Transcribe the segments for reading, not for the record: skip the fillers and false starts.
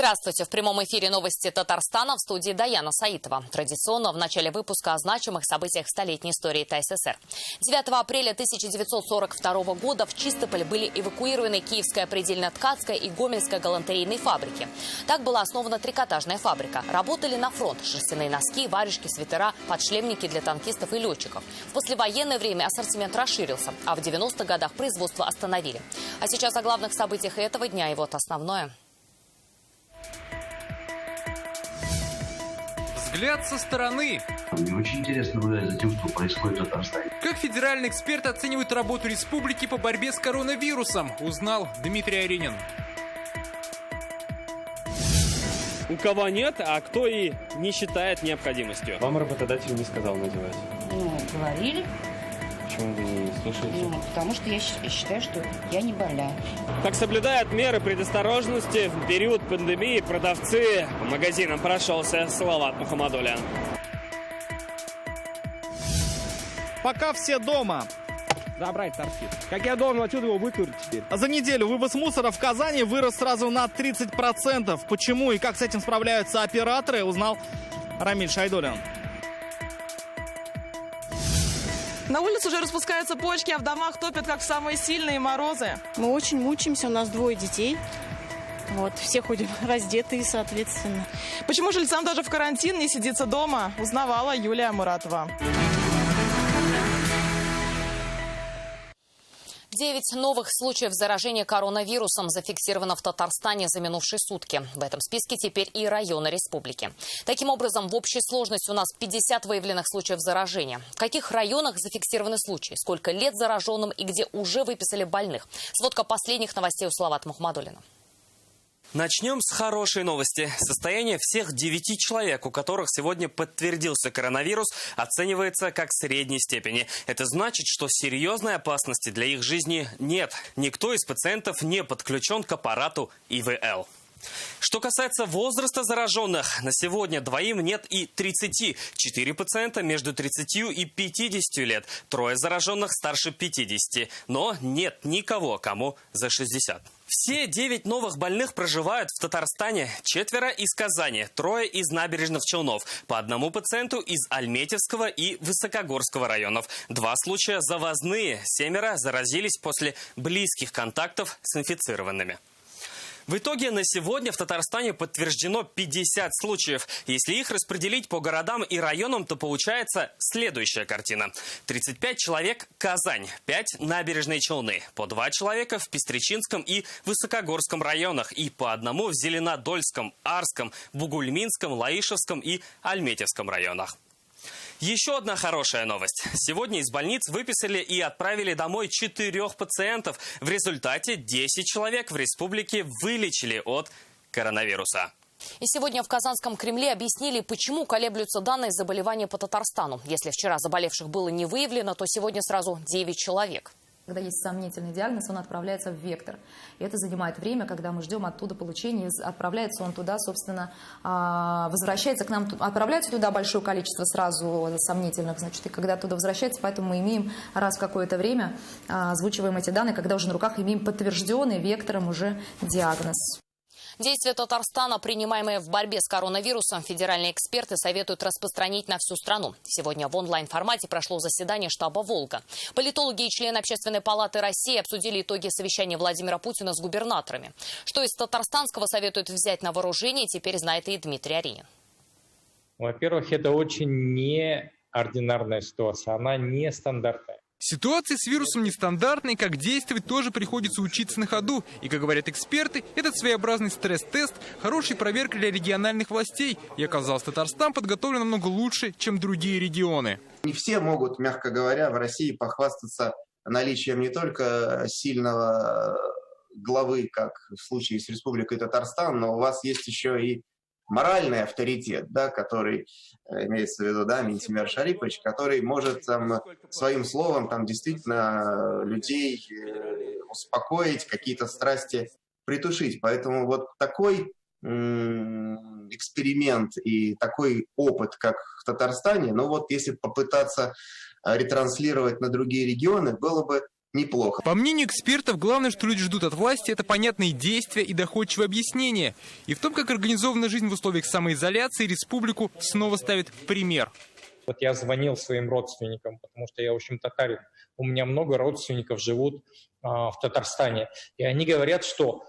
Здравствуйте. В прямом эфире новости Татарстана, в студии Даяна Саитова. Традиционно в начале выпуска о значимых событиях столетней истории ТССР. 9 апреля 1942 года в Чистополь были эвакуированы Киевская предельно-ткацкая и Гомельская галантерейные фабрики. Так была основана трикотажная фабрика. Работали на фронт шерстяные носки, варежки, свитера, подшлемники для танкистов и летчиков. В послевоенное время ассортимент расширился, а в 90-х годах производство остановили. А сейчас о главных событиях этого дня и вот основное. Взгляд со стороны. Мне очень интересно наблюдать за тем, что происходит в Татарстане. Как федеральные эксперты оценивают работу республики по борьбе с коронавирусом, узнал Дмитрий Аринин. У кого нет, а кто и не считает необходимостью. Вам работодатель не сказал надевать? Говорили. Почему вы не слушаете? Потому что я считаю, что я не больная. Как соблюдают меры предосторожности в период пандемии, продавцы по магазинам прошелся Салават Мухаммадулян. Пока все дома. Забрать торфит. Как я должен отсюда его выкурить теперь? За неделю вывоз мусора в Казани вырос сразу на 30%. Почему и как с этим справляются операторы, узнал Рамиль Шайдуллин. На улице уже распускаются почки, а в домах топят, как в самые сильные морозы. Мы очень мучаемся, у нас 2 детей. Вот, все ходим раздетые, соответственно. Почему жильцам даже в карантин не сидится дома, узнавала Юлия Муратова. 9 новых случаев заражения коронавирусом зафиксировано в Татарстане за минувшие сутки. В этом списке теперь и районы республики. Таким образом, в общей сложности у нас 50 выявленных случаев заражения. В каких районах зафиксированы случаи? Сколько лет зараженным и где уже выписали больных? Сводка последних новостей у Салавата Мухаммадуллина. Начнем с хорошей новости. Состояние всех 9 человек, у которых сегодня подтвердился коронавирус, оценивается как средней степени. Это значит, что серьезной опасности для их жизни нет. Никто из пациентов не подключен к аппарату ИВЛ. Что касается возраста зараженных, на сегодня 2 нет и 30. 4 пациента между 30 и 50 лет. 3 зараженных старше 50. Но нет никого, кому за 60. Все 9 новых больных проживают в Татарстане. 4 из Казани, 3 из Набережных Челнов. По 1 пациенту из Альметьевского и Высокогорского районов. 2 случая завозные. 7 заразились после близких контактов с инфицированными. В итоге на сегодня в Татарстане подтверждено 50 случаев. Если их распределить по городам и районам, то получается следующая картина. 35 человек – Казань, 5 – Набережные Челны, по 2 человека в Пестричинском и Высокогорском районах и по 1 в Зеленодольском, Арском, Бугульминском, Лаишевском и Альметьевском районах. Еще одна хорошая новость. Сегодня из больниц выписали и отправили домой 4 пациентов. В результате 10 человек в республике вылечили от коронавируса. И сегодня в Казанском Кремле объяснили, почему колеблются данные заболевания по Татарстану. Если вчера заболевших было не выявлено, то сегодня сразу 9 человек. Когда есть сомнительный диагноз, он отправляется в вектор. И это занимает время, когда мы ждем оттуда получения. Отправляется он туда, собственно, возвращается к нам. Отправляется туда большое количество сразу сомнительных, значит, и когда оттуда возвращается, поэтому мы имеем раз в какое-то время, озвучиваем эти данные, когда уже на руках имеем подтвержденный вектором уже диагноз. Действия Татарстана, принимаемые в борьбе с коронавирусом, федеральные эксперты советуют распространить на всю страну. Сегодня в онлайн-формате прошло заседание штаба «Волга». Политологи и члены Общественной палаты России обсудили итоги совещания Владимира Путина с губернаторами. Что из татарстанского советуют взять на вооружение, теперь знает и Дмитрий Аринин. Во-первых, это очень неординарная ситуация, она нестандартная. Ситуация с вирусом нестандартной, как действовать тоже приходится учиться на ходу. И, как говорят эксперты, этот своеобразный стресс-тест – хорошей проверкой для региональных властей. И оказалось, Татарстан подготовлен намного лучше, чем другие регионы. Не все могут, мягко говоря, в России похвастаться наличием не только сильного главы, как в случае с Республикой Татарстан, но у вас есть еще и моральный авторитет, да, который, имеется в виду, да, Минтимер Шарипович, который может там, своим словом там, действительно людей успокоить, какие-то страсти притушить. Поэтому вот такой эксперимент и такой опыт, как в Татарстане, ну вот если попытаться ретранслировать на другие регионы, было бы неплохо. По мнению экспертов, главное, что люди ждут от власти, это понятные действия и доходчивые объяснения. И в том, как организована жизнь в условиях самоизоляции, республику снова ставит в пример. Вот я звонил своим родственникам, потому что я, в общем, татарин. У меня много родственников живут в Татарстане. И они говорят, что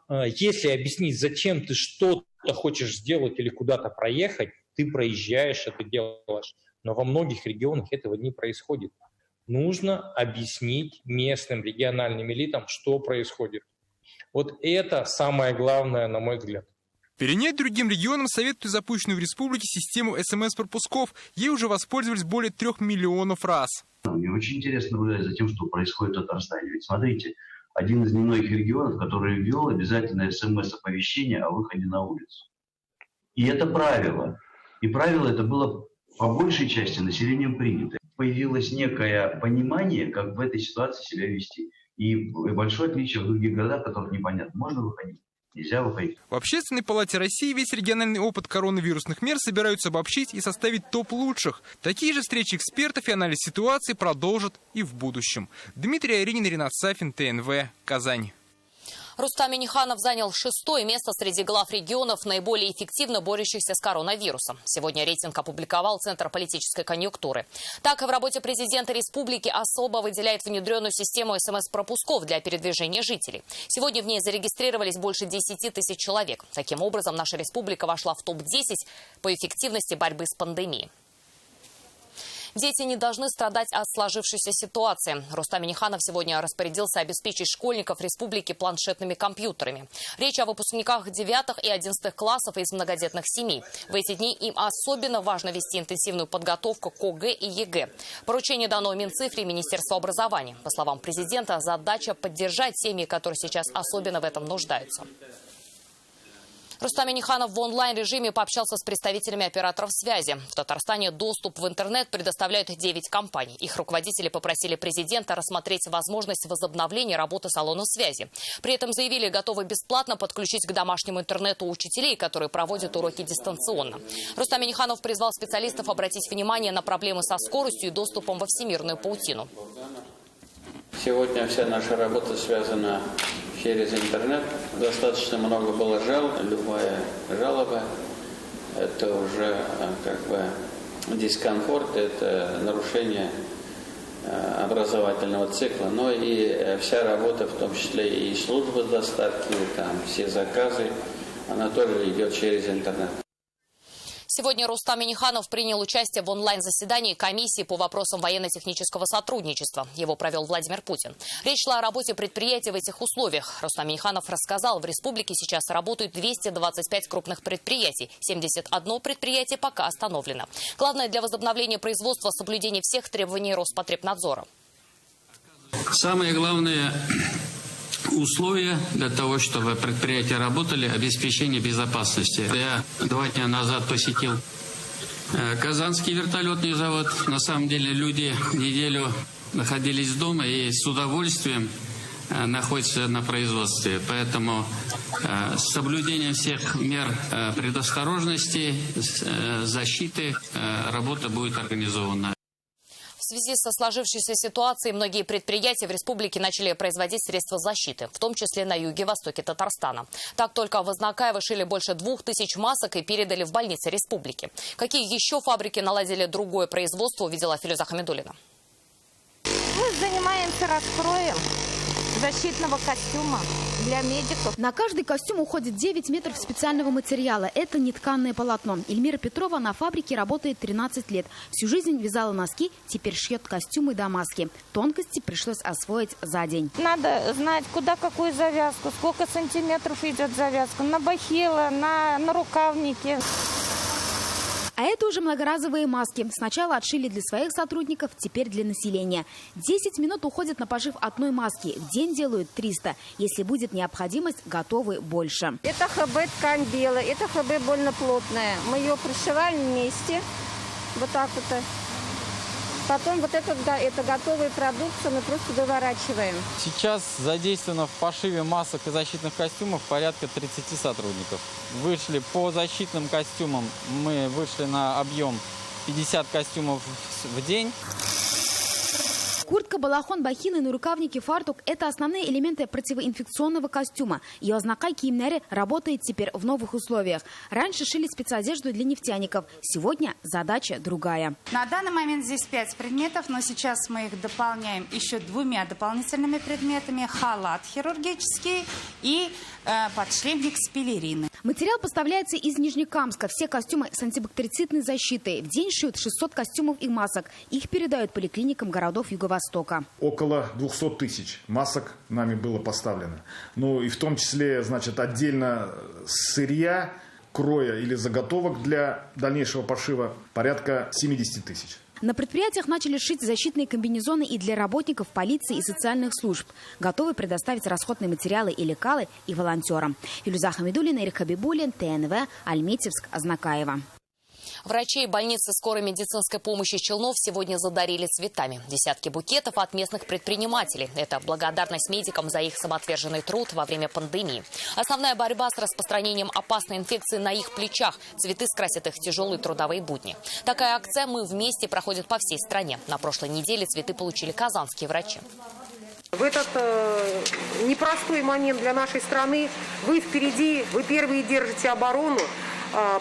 если объяснить, зачем ты что-то хочешь сделать или куда-то проехать, ты проезжаешь, это делаешь. Но во многих регионах этого не происходит. Нужно объяснить местным региональным элитам, что происходит. Вот это самое главное, на мой взгляд. Перенять другим регионам советуют запущенную в республике систему СМС-пропусков. Ей уже воспользовались более 3 миллионов раз. Мне очень интересно наблюдать за тем, что происходит в Татарстане. Ведь смотрите, один из немногих регионов, который ввел обязательное СМС-оповещение о выходе на улицу. И это правило. И правило это было по большей части населением принято. Появилось некое понимание, как в этой ситуации себя вести. И большое отличие в других городах, в которых непонятно, можно выходить, нельзя выходить. В Общественной палате России весь региональный опыт коронавирусных мер собираются обобщить и составить топ лучших. Такие же встречи экспертов и анализ ситуации продолжат и в будущем. Дмитрий Аринин, Ринат Сафин, ТНВ, Казань. Рустам Минниханов занял 6-е место среди глав регионов, наиболее эффективно борющихся с коронавирусом. Сегодня рейтинг опубликовал Центр политической конъюнктуры. Так, в работе президента республики особо выделяет внедренную систему СМС-пропусков для передвижения жителей. Сегодня в ней зарегистрировались больше 10 тысяч человек. Таким образом, наша республика вошла в топ-10 по эффективности борьбы с пандемией. Дети не должны страдать от сложившейся ситуации. Рустам Минниханов сегодня распорядился обеспечить школьников республики планшетными компьютерами. Речь о выпускниках 9 и 11 классов из многодетных семей. В эти дни им особенно важно вести интенсивную подготовку к ОГЭ и ЕГЭ. Поручение дано Минцифре и Министерству образования. По словам президента, задача поддержать семьи, которые сейчас особенно в этом нуждаются. Рустам Минниханов в онлайн-режиме пообщался с представителями операторов связи. В Татарстане доступ в интернет предоставляют 9 компаний. Их руководители попросили президента рассмотреть возможность возобновления работы салонов связи. При этом заявили, готовы бесплатно подключить к домашнему интернету учителей, которые проводят уроки дистанционно. Рустам Минниханов призвал специалистов обратить внимание на проблемы со скоростью и доступом во всемирную паутину. Сегодня вся наша работа связана через интернет. Достаточно много было жалоб. Любая жалоба – это уже как бы дискомфорт, это нарушение образовательного цикла. Но и вся работа, в том числе и служба доставки, там все заказы, она тоже идет через интернет. Сегодня Рустам Минниханов принял участие в онлайн-заседании комиссии по вопросам военно-технического сотрудничества. Его провел Владимир Путин. Речь шла о работе предприятий в этих условиях. Рустам Минниханов рассказал, в республике сейчас работают 225 крупных предприятий. 71 предприятие пока остановлено. Главное для возобновления производства – соблюдение всех требований Роспотребнадзора. Самое главное условия для того, чтобы предприятия работали, обеспечение безопасности. Я 2 дня назад посетил Казанский вертолетный завод. На самом деле люди неделю находились дома и с удовольствием находятся на производстве. Поэтому с соблюдением всех мер предосторожности, защиты работа будет организована. В связи со сложившейся ситуацией многие предприятия в республике начали производить средства защиты, в том числе на юге и востоке Татарстана. Так только в Азнакаево шили больше 2000 масок и передали в больницы республики. Какие еще фабрики наладили другое производство, увидела Филюза Хамидуллина. Мы занимаемся раскроем защитного костюма для медиков. На каждый костюм уходит 9 метров специального материала. Это нетканное полотно. Эльмира Петрова на фабрике работает 13 лет. Всю жизнь вязала носки, теперь шьет костюмы до маски. Тонкости пришлось освоить за день. Надо знать, куда какую завязку, сколько сантиметров идет завязка. На бахилы, на рукавники. А это уже многоразовые маски. Сначала отшили для своих сотрудников, теперь для населения. 10 минут уходит на пошив одной маски. В день делают 300. Если будет необходимость, готовы больше. Это ХБ ткань белая, это ХБ больно плотная. Мы ее пришиваем вместе. Вот так вот. Потом вот это готовая продукция, мы просто доворачиваем. Сейчас задействовано в пошиве масок и защитных костюмов порядка 30 сотрудников. Вышли по защитным костюмам, мы вышли на объем 50 костюмов в день. Куртка, балахон, бахилы, нарукавники, фартук – это основные элементы противоинфекционного костюма. Йознакай киимнери работает теперь в новых условиях. Раньше шили спецодежду для нефтяников. Сегодня задача другая. На данный момент здесь 5 предметов, но сейчас мы их дополняем еще 2 дополнительными предметами. Халат хирургический и подшлемник с пелериной. Материал поставляется из Нижнекамска. Все костюмы с антибактерицидной защитой. В день шьют 600 костюмов и масок. Их передают поликлиникам городов Юго-Востока. Около 200 тысяч масок нами было поставлено. Ну и в том числе, значит, отдельно сырья, кроя или заготовок для дальнейшего пошива порядка 70 тысяч. На предприятиях начали шить защитные комбинезоны и для работников полиции и социальных служб. Готовы предоставить расходные материалы и лекалы и волонтерам. Илюза Хамидуллина, Эрик Хабибуллин, ТНВ, Альметьевск, Азнакаево. Врачей больницы скорой медицинской помощи Челнов сегодня задарили цветами. Десятки букетов от местных предпринимателей. Это благодарность медикам за их самоотверженный труд во время пандемии. Основная борьба с распространением опасной инфекции на их плечах. Цветы скрасят их тяжелые трудовые будни. Такая акция «Мы вместе» проходит по всей стране. На прошлой неделе цветы получили казанские врачи. В этот непростой момент для нашей страны вы впереди, вы первые держите оборону.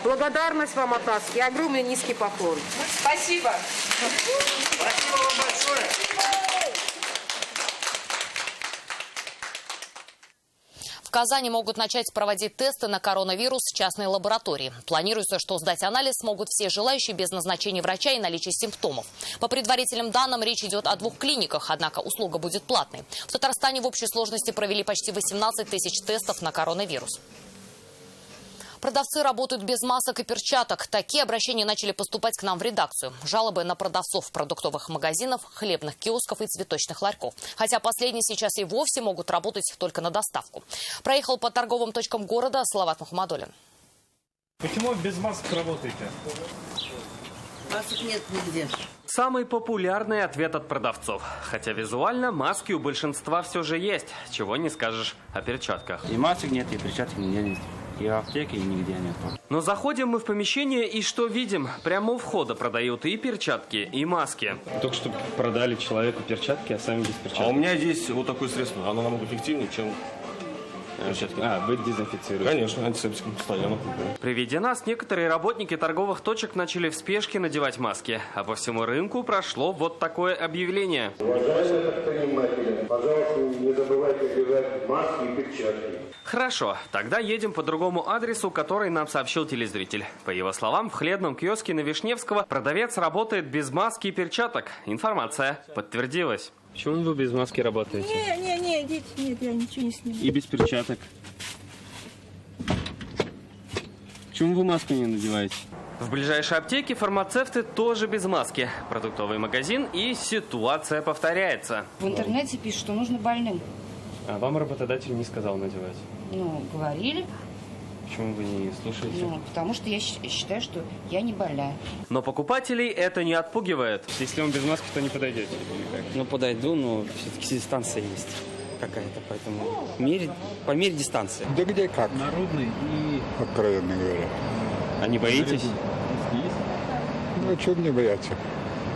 Благодарность вам от нас и огромный низкий поклон. Спасибо. Спасибо вам большое. В Казани могут начать проводить тесты на коронавирус в частной лаборатории. Планируется, что сдать анализ смогут все желающие без назначения врача и наличия симптомов. По предварительным данным, речь идет о 2 клиниках, однако услуга будет платной. В Татарстане в общей сложности провели почти 18 тысяч тестов на коронавирус. Продавцы работают без масок и перчаток. Такие обращения начали поступать к нам в редакцию. Жалобы на продавцов продуктовых магазинов, хлебных киосков и цветочных ларьков. Хотя последние сейчас и вовсе могут работать только на доставку. Проехал по торговым точкам города Салават Мухаммадуллин. Почему без масок работаете? Масок нет нигде. Самый популярный ответ от продавцов. Хотя визуально маски у большинства все же есть. Чего не скажешь о перчатках. И масок нет, и перчаток нигде нет. И в аптеке нигде нет. Но заходим мы в помещение и что видим? Прямо у входа продают и перчатки, и маски. Только что продали человеку перчатки, а сами без перчаток. А у меня здесь вот такое средство. Оно намного эффективнее, чем перчатки. Вы дезинфицируете? Конечно, антисептиком постоянно. Приведя нас, некоторые работники торговых точек начали в спешке надевать маски. А по всему рынку прошло вот такое объявление. Уважаемые предприниматели, пожалуйста, не забывайте одевать маски и перчатки. Хорошо, тогда едем по другому адресу, который нам сообщил телезритель. По его словам, в хлебном киоске на Вишневского продавец работает без маски и перчаток. Информация подтвердилась. Почему вы без маски работаете? Не, дети, нет, я ничего не снимаю. И без перчаток. Почему вы маску не надеваете? В ближайшей аптеке фармацевты тоже без маски. Продуктовый магазин, и ситуация повторяется. В интернете пишут, что нужно больным. А вам работодатель не сказал надевать? Ну, говорили. Почему вы не слушаете? Ну, потому что я считаю, что я не больная. Но покупателей это не отпугивает. Если он без маски, то не подойдете? Ну, подойду, но все-таки дистанция есть какая-то, поэтому по мере дистанции. Да где как? Народный и... Откровенно говоря. А не боитесь? Ну, чего мне бояться?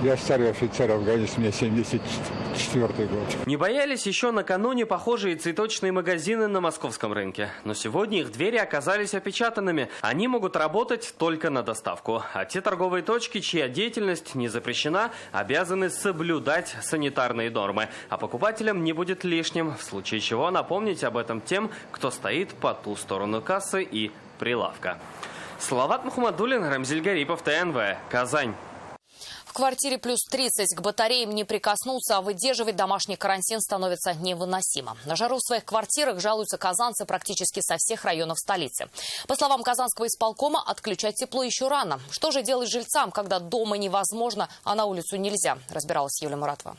Я старый офицер, Афганистан, мне 74-й год. Не боялись еще накануне похожие цветочные магазины на московском рынке. Но сегодня их двери оказались опечатанными. Они могут работать только на доставку. А те торговые точки, чья деятельность не запрещена, обязаны соблюдать санитарные нормы. А покупателям не будет лишним, в случае чего напомнить об этом тем, кто стоит по ту сторону кассы и прилавка. Салават Мухаммадуллин, Рамзиль Гарипов, ТНВ, Казань. В квартире плюс 30 к батареям не прикоснуться, а выдерживать домашний карантин становится невыносимо. На жару в своих квартирах жалуются казанцы практически со всех районов столицы. По словам казанского исполкома, отключать тепло еще рано. Что же делать жильцам, когда дома невозможно, а на улицу нельзя? Разбиралась Юлия Муратова.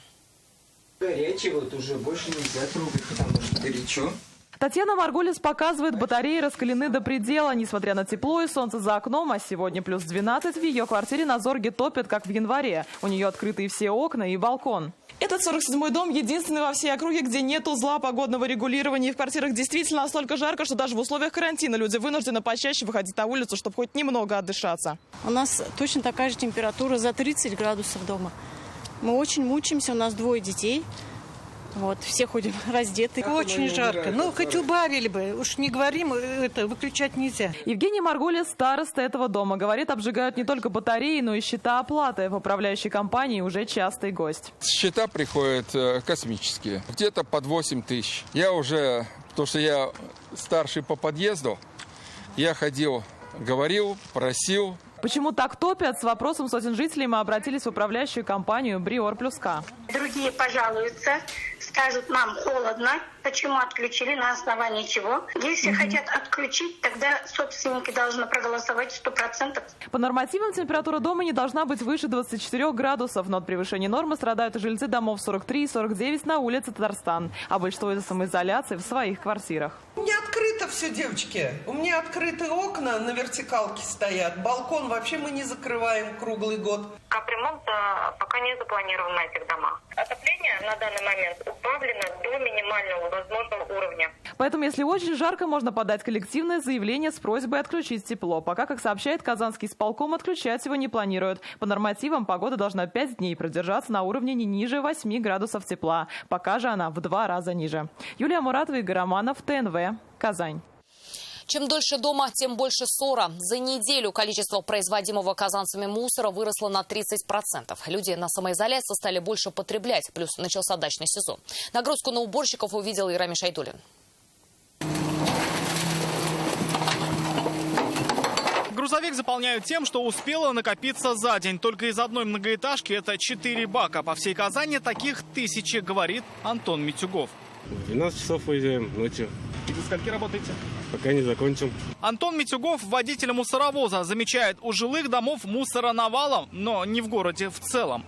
Горячий вот уже больше нельзя трогать, потому что горячо. Татьяна Марголис показывает, батареи раскалены до предела. Несмотря на тепло и солнце за окном, а сегодня плюс 12, в ее квартире на Зорге топит, как в январе. У нее открыты все окна и балкон. Этот 47-й дом единственный во всей округе, где нет узла погодного регулирования. И в квартирах действительно настолько жарко, что даже в условиях карантина люди вынуждены почаще выходить на улицу, чтобы хоть немного отдышаться. У нас точно такая же температура, за 30 градусов дома. Мы очень мучаемся, у нас 2 детей. Вот, все ходим раздеты. Очень жарко. Ну, хоть убавили бы. Уж не говорим, это выключать нельзя. Евгений Маргулис, староста этого дома, говорит, обжигают не только батареи, но и счета оплаты. В управляющей компании уже частый гость. Счета приходят космические. Где-то под 8 тысяч. Я уже, потому что я старший по подъезду, я ходил, говорил, просил. Почему так топят? С вопросом сотен жителей мы обратились в управляющую компанию «Бриор плюс К». Другие пожалуются, скажут, нам холодно, почему отключили, на основании чего. Если хотят отключить, тогда собственники должны проголосовать 100%. По нормативам температура дома не должна быть выше 24 градусов, но от превышения нормы страдают и жильцы домов 43 и 49 на улице Татарстан, а большинство из-за самоизоляции в своих квартирах. У меня открыто все, девочки. У меня открыты окна, на вертикалке стоят. Балкон вообще мы не закрываем круглый год. Капремонт пока не запланирован на этих домах. Отопление на данный момент убавлено до минимального возможного уровня. Поэтому, если очень жарко, можно подать коллективное заявление с просьбой отключить тепло. Пока, как сообщает Казанский исполком, отключать его не планируют. По нормативам погода должна 5 дней продержаться на уровне не ниже 8 градусов тепла. Пока же она в 2 раза ниже. Юлия Муратова, Игорь Романов, ТНВ, Казань. Чем дольше дома, тем больше ссора. За неделю количество производимого казанцами мусора выросло на 30%. Люди на самоизоляции стали больше потреблять, плюс начался дачный сезон. Нагрузку на уборщиков увидел и Рамиль Шайдуллин. Грузовик заполняют тем, что успело накопиться за день. Только из одной многоэтажки это 4 бака. По всей Казани таких тысячи, говорит Антон Митюгов. В 12 часов уезжаем ночью. И до скольки работаете? Пока не закончим. Антон Митюгов, водитель мусоровоза, замечает, у жилых домов мусора навалом, но не в городе в целом.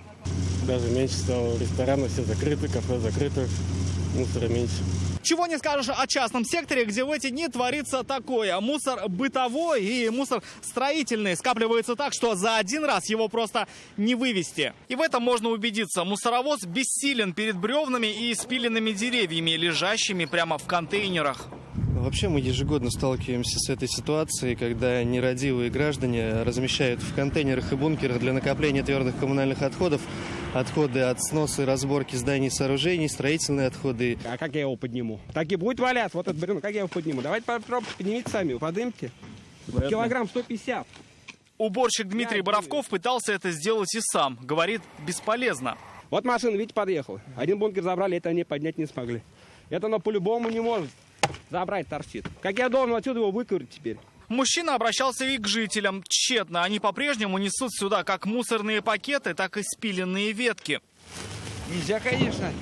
Даже меньше стало. Рестораны все закрыты, кафе закрыто. Мусора меньше. Чего не скажешь о частном секторе, где в эти дни творится такое. Мусор бытовой и мусор строительный скапливается так, что за один раз его просто не вывести. И в этом можно убедиться. Мусоровоз бессилен перед бревнами и спиленными деревьями, лежащими прямо в контейнерах. Вообще мы ежегодно сталкиваемся с этой ситуацией, когда нерадивые граждане размещают в контейнерах и бункерах для накопления твердых коммунальных отходов отходы от сноса и разборки зданий и сооружений, строительные отходы. А как я его подниму? Так и будет валяться, вот этот бревно, как я его подниму? Давайте попробуйте, поднимите сами, поднимите. Килограмм 150. Уборщик Дмитрий Боровков пытался это сделать и сам. Говорит, бесполезно. Вот машина, видите, подъехала. Один бункер забрали, это они поднять не смогли. Это оно по-любому не может забрать, торчит. Как я должен отсюда его выковырять теперь? Мужчина обращался и к жителям. Тщетно. Они по-прежнему несут сюда как мусорные пакеты, так и спиленные ветки. Нельзя, конечно.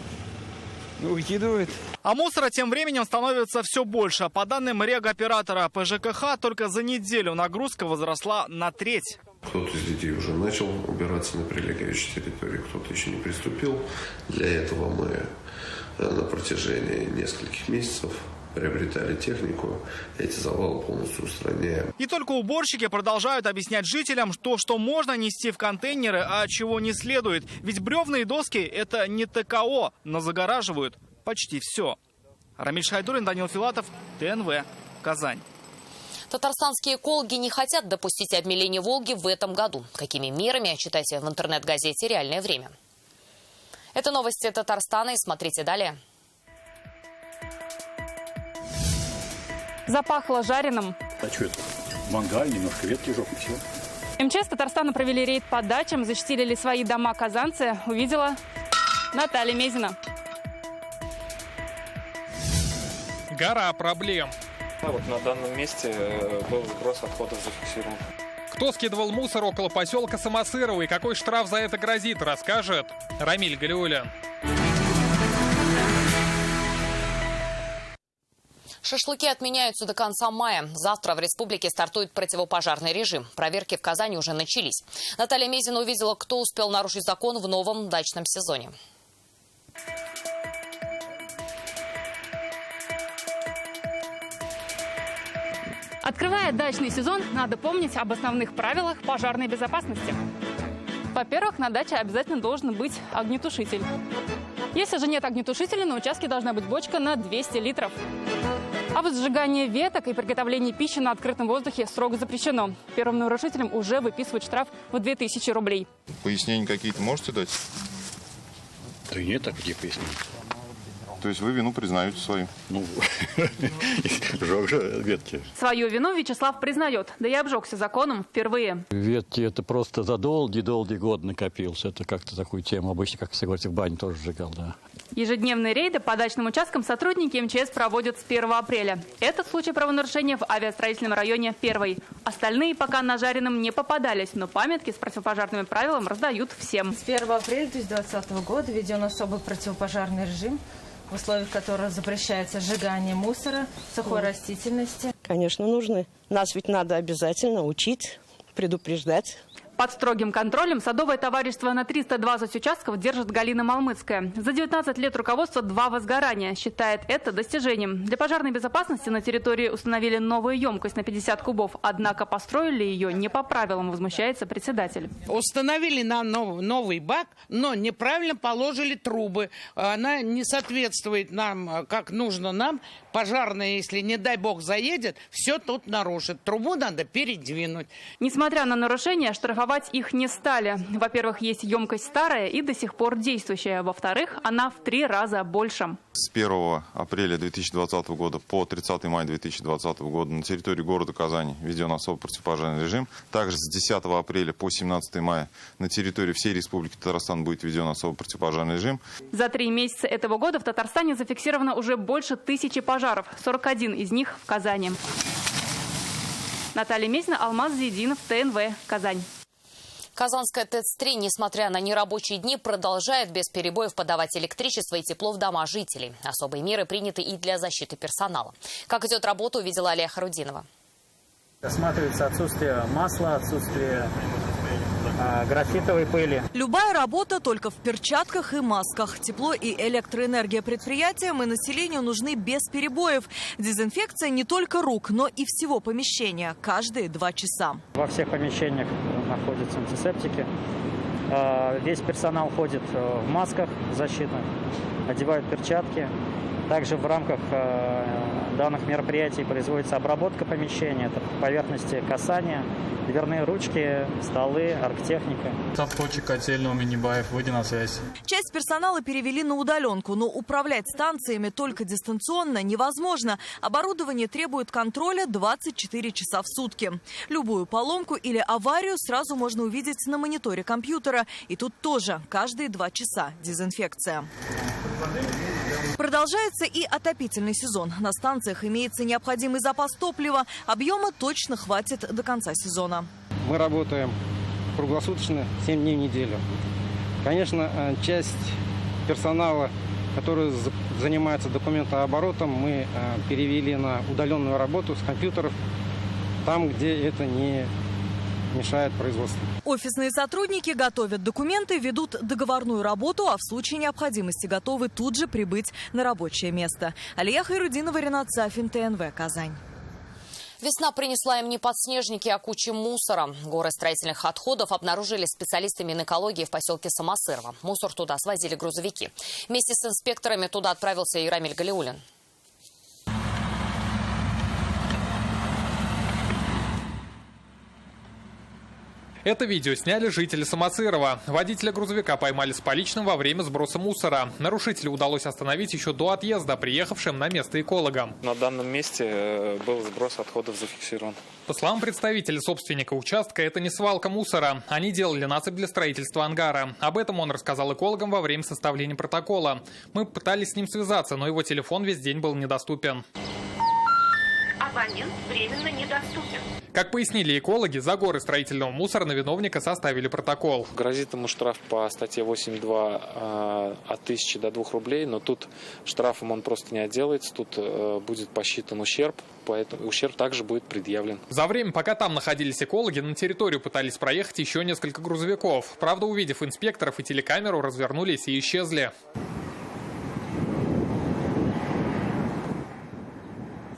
Ну, выкидывают. А мусора тем временем становится все больше. По данным регоператора ПЖКХ, только за неделю нагрузка возросла на 1/3. Кто-то из детей уже начал убираться на прилегающей территории, кто-то еще не приступил. Для этого мы на протяжении нескольких месяцев приобретали технику, эти завалы полностью устраняем. И только уборщики продолжают объяснять жителям, что можно нести в контейнеры, а чего не следует. Ведь бревна и доски – это не ТКО, но загораживают почти все. Рамиль Шайдуллин, Данил Филатов, ТНВ, Казань. Татарстанские экологи не хотят допустить обмеления Волги в этом году. Какими мерами, читайте в интернет-газете «Реальное время». Это новости Татарстана, и смотрите далее. Запахло жареным. А что это? Мангал, немножко ветки жёг, и все. МЧС Татарстана провели рейд по дачам, защитили свои дома казанцы. Увидела Наталья Мезина. Гора проблем. Вот на данном месте был выброс отходов зафиксирован. Кто скидывал мусор около поселка Самосырово и какой штраф за это грозит, расскажет Рамиль Галиуллин. Шашлыки отменяются до конца мая. Завтра в республике стартует противопожарный режим. Проверки в Казани уже начались. Наталья Мезина увидела, кто успел нарушить закон в новом дачном сезоне. Открывая дачный сезон, надо помнить об основных правилах пожарной безопасности. Во-первых, на даче обязательно должен быть огнетушитель. Если же нет огнетушителя, на участке должна быть бочка на 200 литров. А вот сжигание веток и приготовление пищи на открытом воздухе строго запрещено. Первым нарушителям уже выписывают штраф в 2000 рублей. Пояснения какие-то можете дать? Да нет, так где пояснить. То есть вы вину признаете свою? Ну, жёг же ветки. Свою вину Вячеслав признает, да и обжегся законом впервые. Ветки это просто за долгий год накопился. Это как-то такую тему. Обычно, как все говорят, в бане тоже сжигал, да. Ежедневные рейды по дачным участкам сотрудники МЧС проводят с 1 апреля. Этот случай правонарушения в авиастроительном районе первый. Остальные пока нажаренным не попадались, но памятки с противопожарными правилами раздают всем. С 1 апреля 2020 года введен особый противопожарный режим, в условиях которого запрещается сжигание мусора, сухой растительности. Конечно, нужны. Нас ведь надо обязательно учить, предупреждать. Под строгим контролем садовое товарищество на 320 участков держит Галина Малмыцкая. За 19 лет руководства 2 возгорания. Считает это достижением. Для пожарной безопасности на территории установили новую емкость на 50 кубов. Однако построили ее не по правилам, возмущается председатель. Установили на новый бак, но неправильно положили трубы. Она не соответствует нам, как нужно нам. Пожарная, если, не дай бог, заедет, все тут нарушит. Трубу надо передвинуть. Несмотря на нарушения, штрафовать их не стали. Во-первых, есть емкость старая и до сих пор действующая. Во-вторых, она в 3 раза больше. С 1 апреля 2020 года по 30 мая 2020 года на территории города Казани введен особый противопожарный режим. Также с 10 апреля по 17 мая на территории всей Республики Татарстан будет введен особый противопожарный режим. За 3 месяца этого года в Татарстане зафиксировано уже больше 1000 пожаров. 41 из них в Казани. Наталья Мезина, Алмаз Зейдинов, ТНВ, Казань. Казанская ТЭЦ-3, несмотря на нерабочие дни, продолжает без перебоев подавать электричество и тепло в дома жителей. Особые меры приняты и для защиты персонала. Как идет работа, увидела Алия Харудинова. Осматривается отсутствие масла, отсутствие графитовой пыли. Любая работа только в перчатках и масках. Тепло и электроэнергия предприятиям и населению нужны без перебоев. Дезинфекция не только рук, но и всего помещения. Каждые 2 часа. Во всех помещениях находятся антисептики. Весь персонал ходит в масках защитных, одевают перчатки. Также в рамках данных мероприятий производится обработка помещения. Это поверхности касания, дверные ручки, столы, оргтехника. Совхозчик, котельного, Минибаев, выйди на связь. Часть персонала перевели на удаленку, но управлять станциями только дистанционно невозможно. Оборудование требует контроля 24 часа в сутки. Любую поломку или аварию сразу можно увидеть на мониторе компьютера. И тут тоже каждые 2 часа дезинфекция. Продолжается и отопительный сезон. На станциях имеется необходимый запас топлива. Объема точно хватит до конца сезона. Мы работаем круглосуточно, 7 дней в неделю. Конечно, часть персонала, который занимается документооборотом, мы перевели на удаленную работу с компьютеров, там, где это не мешает производству. Офисные сотрудники готовят документы, ведут договорную работу, а в случае необходимости готовы тут же прибыть на рабочее место. Алия Хайрудинова, Ренат Сафин, ТНВ, Казань. Весна принесла им не подснежники, а кучу мусора. Горы строительных отходов обнаружили специалисты Минэкологии в поселке Самосырово. Мусор туда свозили грузовики. Вместе с инспекторами туда отправился и Рамиль Галиулин. Это видео сняли жители Самосырова. Водителя грузовика поймали с поличным во время сброса мусора. Нарушителя удалось остановить еще до отъезда, приехавшим на место экологам. На данном месте был сброс отходов зафиксирован. По словам представителя собственника участка, это не свалка мусора. Они делали насыпь для строительства ангара. Об этом он рассказал экологам во время составления протокола. Мы пытались с ним связаться, но его телефон весь день был недоступен. Абонент временно недоступен. Как пояснили экологи, за горы строительного мусора на виновника составили протокол. Грозит ему штраф по статье 8.2 от 1000 до 2 рублей, но тут штрафом он просто не отделается, тут будет посчитан ущерб, поэтому ущерб также будет предъявлен. За время, пока там находились экологи, на территорию пытались проехать еще несколько грузовиков. Правда, увидев инспекторов и телекамеру, развернулись и исчезли.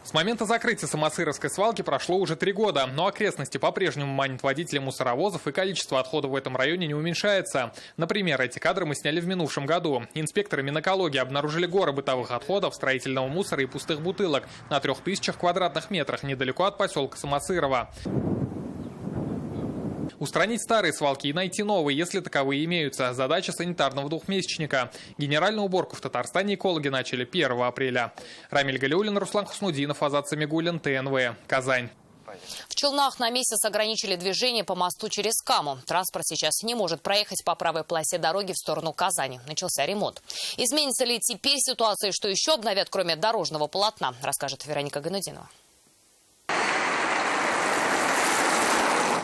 С момента закрытия Самосыровской свалки прошло уже 3 года, но окрестности по-прежнему манят водителей мусоровозов, и количество отходов в этом районе не уменьшается. Например, эти кадры мы сняли в минувшем году. Инспекторы Минэкологии обнаружили горы бытовых отходов, строительного мусора и пустых бутылок на 3000 квадратных метрах недалеко от поселка Самосырово. Устранить старые свалки и найти новые, если таковые имеются. Задача санитарного двухмесячника. Генеральную уборку в Татарстане экологи начали 1 апреля. Рамиль Галиуллин, Руслан Хуснудинов, Азат Самигуллин, ТНВ, Казань. В Челнах на месяц ограничили движение по мосту через Каму. Транспорт сейчас не может проехать по правой полосе дороги в сторону Казани. Начался ремонт. Изменится ли теперь ситуация и что еще обновят, кроме дорожного полотна, расскажет Вероника Гайнудинова.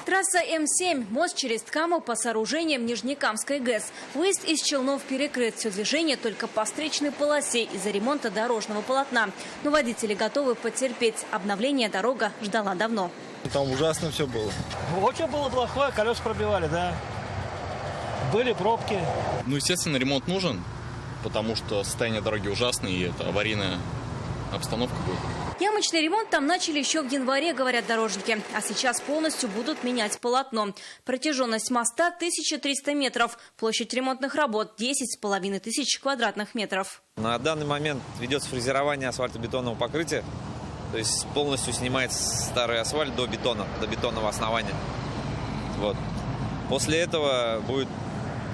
Трасса М7. Мост через Ткаму по сооружениям Нижнекамской ГЭС. Выезд из Челнов перекрыт. Все движение только по встречной полосе из-за ремонта дорожного полотна. Но водители готовы потерпеть. Обновление дорога ждала давно. Там ужасно все было. Очень было плохое, колеса пробивали, да. Были пробки. Ну, естественно, ремонт нужен, потому что состояние дороги ужасное, и это аварийная обстановка будет. Ямочный ремонт там начали еще в январе, говорят дорожники. А сейчас полностью будут менять полотно. Протяженность моста 1300 метров. Площадь ремонтных работ 10,5 тысяч квадратных метров. На данный момент ведется фрезерование асфальтобетонного покрытия. То есть полностью снимается старый асфальт до бетона, до бетонного основания. Вот. После этого будет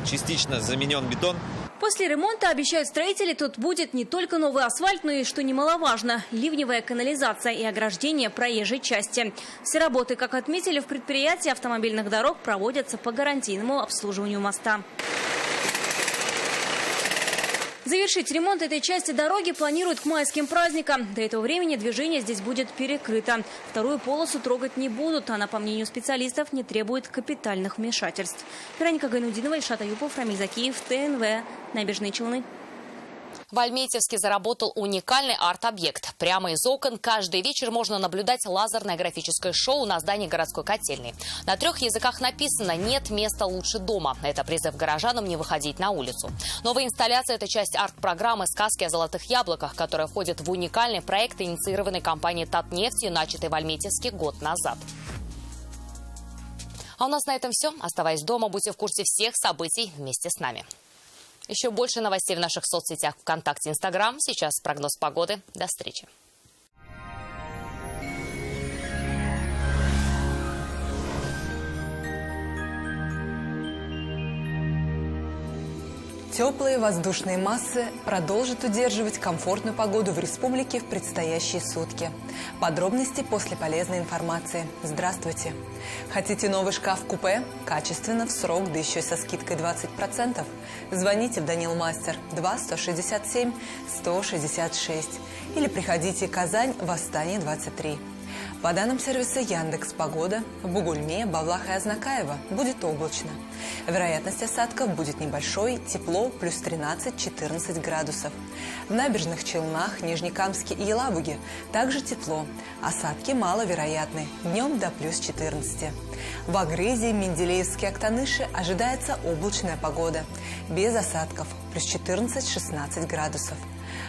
частично заменен бетон. После ремонта, обещают строители, тут будет не только новый асфальт, но и, что немаловажно, ливневая канализация и ограждение проезжей части. Все работы, как отметили в предприятии автомобильных дорог, проводятся по гарантийному обслуживанию моста. Завершить ремонт этой части дороги планируют к майским праздникам. До этого времени движение здесь будет перекрыто. Вторую полосу трогать не будут. Она, по мнению специалистов, не требует капитальных вмешательств. Вероника Гайнудинова, Ильшат Аюпов, Рамиль Закиев, ТНВ, Набережные Челны. В Альметьевске заработал уникальный арт-объект. Прямо из окон каждый вечер можно наблюдать лазерное графическое шоу на здании городской котельной. На 3 языках написано «Нет места лучше дома». Это призыв горожанам не выходить на улицу. Новая инсталляция – это часть арт-программы «Сказки о золотых яблоках», которая входит в уникальный проект, инициированный компанией «Татнефть» и начатый в Альметьевске год назад. А у нас на этом все. Оставаясь дома, будьте в курсе всех событий вместе с нами. Еще больше новостей в наших соцсетях ВКонтакте, Инстаграм. Сейчас прогноз погоды. До встречи. Теплые воздушные массы продолжат удерживать комфортную погоду в республике в предстоящие сутки. Подробности после полезной информации. Здравствуйте! Хотите новый шкаф-купе? Качественно, в срок, да еще и со скидкой 20%? Звоните в Данил Мастер 2 167 166 или приходите в Казань, Восстание 23. По данным сервиса Яндекс.Погода, в Бугульме, Бавлах и Азнакаево будет облачно. Вероятность осадков будет небольшой, тепло плюс 13-14 градусов. В набережных Челнах, Нижнекамске и Елабуге также тепло. Осадки маловероятны, днем до плюс 14. В Агрызе, Менделеевске, Актаныше ожидается облачная погода, без осадков, плюс 14-16 градусов.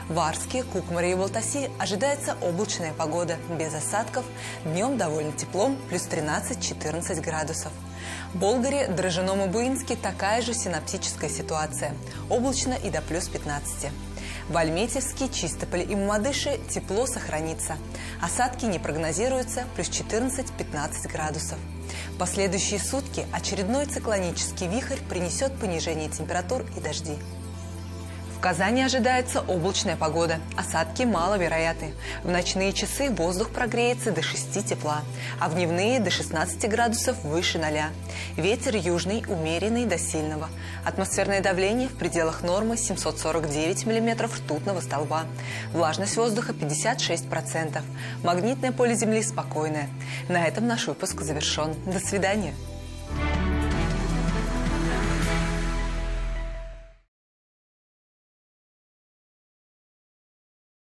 В Арске, Кукмаре и Балтаси ожидается облачная погода, без осадков, днем довольно тепло, плюс 13-14 градусов. В Болгаре, Дрожжином и Буинске такая же синоптическая ситуация, облачно и до плюс 15. В Альметьевске, Чистополе и Мамадыше тепло сохранится. Осадки не прогнозируются, плюс 14-15 градусов. В последующие сутки очередной циклонический вихрь принесет понижение температур и дожди. В Казани ожидается облачная погода. Осадки маловероятны. В ночные часы воздух прогреется до 6 тепла, а в дневные до 16 градусов выше 0. Ветер южный умеренный до сильного. Атмосферное давление в пределах нормы 749 мм ртутного столба. Влажность воздуха 56%. Магнитное поле Земли спокойное. На этом наш выпуск завершен. До свидания.